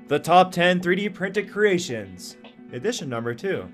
The top 10 3D printed creations, edition number 2.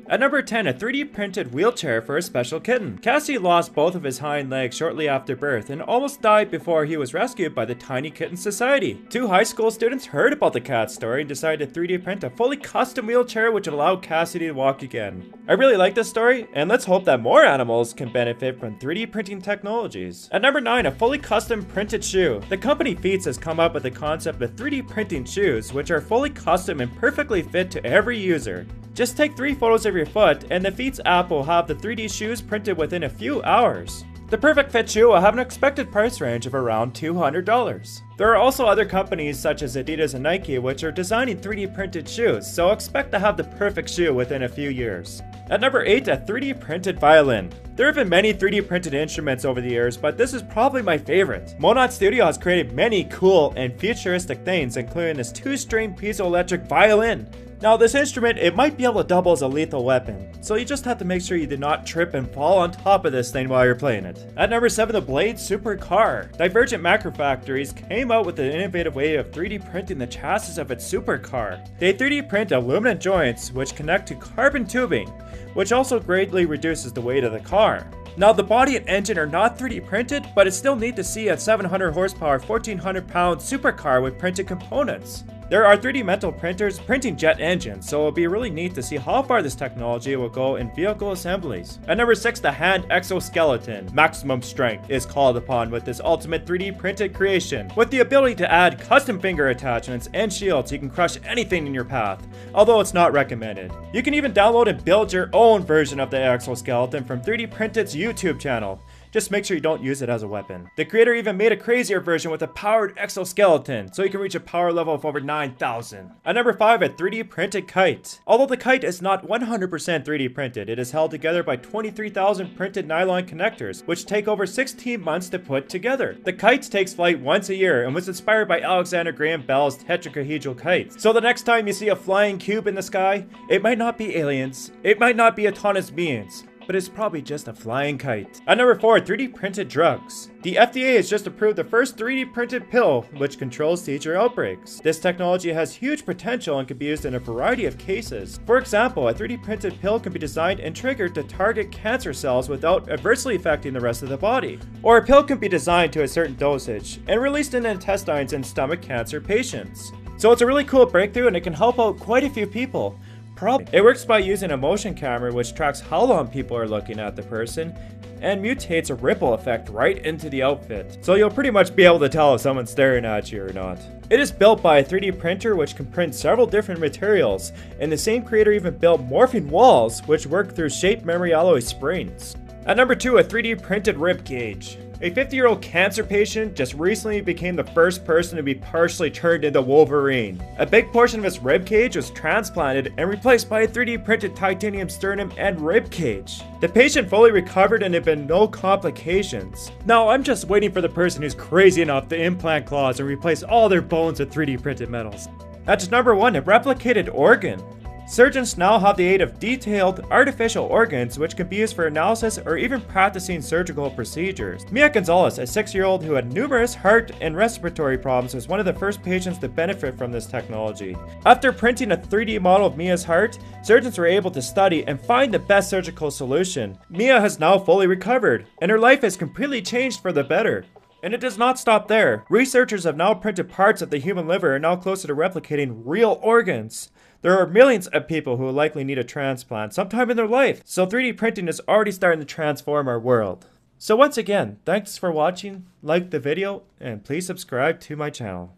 At number 10, a 3D printed wheelchair for a special kitten. Cassie lost both of his hind legs shortly after birth and almost died before he was rescued by the Tiny Kitten Society. Two high school students heard about the cat's story and decided to 3D print a fully custom wheelchair which would allow Cassie to walk again. I really like this story, and let's hope that more animals can benefit from 3D printing technologies. At number 9, a fully custom printed shoe. The company Feats has come up with the concept of 3D printing shoes which are fully custom and perfectly fit to every user. Just take 3 photos of your foot and the Feats app will have the 3D shoes printed within a few hours. The perfect fit shoe will have an expected price range of around $200. There are also other companies such as Adidas and Nike which are designing 3D printed shoes, so expect to have the perfect shoe within a few years. At number 8, a 3D printed violin. There have been many 3D printed instruments over the years, but this is probably my favorite. Monad Studio has created many cool and futuristic things, including this 2-string piezoelectric violin. Now this instrument, it might be able to double as a lethal weapon, so you just have to make sure you do not trip and fall on top of this thing while you're playing it. At number 7, the Blade Supercar. Divergent Macro Factories came out with an innovative way of 3D printing the chassis of its supercar. They 3D print aluminum joints which connect to carbon tubing, which also greatly reduces the weight of the car. Now the body and engine are not 3D printed, but it's still neat to see a 700 horsepower, 1400 pound supercar with printed components. There are 3D metal printers printing jet engines, so it'll be really neat to see how far this technology will go in vehicle assemblies. At number 6, the hand exoskeleton. Maximum strength is called upon with this ultimate 3D printed creation. With the ability to add custom finger attachments and shields, you can crush anything in your path, although it's not recommended. You can even download and build your own version of the exoskeleton from 3D Printed's YouTube channel. Just make sure you don't use it as a weapon. The creator even made a crazier version with a powered exoskeleton, so you can reach a power level of over 9,000. At number 5, a 3D printed kite. Although the kite is not 100% 3D printed, it is held together by 23,000 printed nylon connectors, which take over 16 months to put together. The kite takes flight once a year and was inspired by Alexander Graham Bell's tetrahedral kite. So the next time you see a flying cube in the sky, it might not be aliens, it might not be autonomous beings, but it's probably just a flying kite. At number 4, 3D printed drugs. The FDA has just approved the first 3D printed pill which controls seizure outbreaks. This technology has huge potential and can be used in a variety of cases. For example, a 3D printed pill can be designed and triggered to target cancer cells without adversely affecting the rest of the body. Or a pill can be designed to a certain dosage and released in the intestines in stomach cancer patients. So it's a really cool breakthrough and it can help out quite a few people. It works by using a motion camera which tracks how long people are looking at the person and mutates a ripple effect right into the outfit. So you'll pretty much be able to tell if someone's staring at you or not. It is built by a 3D printer which can print several different materials, and the same creator even built morphing walls which work through shape memory alloy springs. At number 2, a 3D printed rib cage. A 50-year-old cancer patient just recently became the first person to be partially turned into Wolverine. A big portion of his rib cage was transplanted and replaced by a 3D printed titanium sternum and rib cage. The patient fully recovered and there have been no complications. Now I'm just waiting for the person who's crazy enough to implant claws and replace all their bones with 3D printed metals. At number 1, a replicated organ. Surgeons now have the aid of detailed artificial organs which can be used for analysis or even practicing surgical procedures. Mia Gonzalez, a 6-year-old who had numerous heart and respiratory problems, was one of the first patients to benefit from this technology. After printing a 3D model of Mia's heart, surgeons were able to study and find the best surgical solution. Mia has now fully recovered, and her life has completely changed for the better. And it does not stop there. Researchers have now printed parts of the human liver and are now closer to replicating real organs. There are millions of people who will likely need a transplant sometime in their life, so 3D printing is already starting to transform our world. So once again, thanks for watching, like the video, and please subscribe to my channel.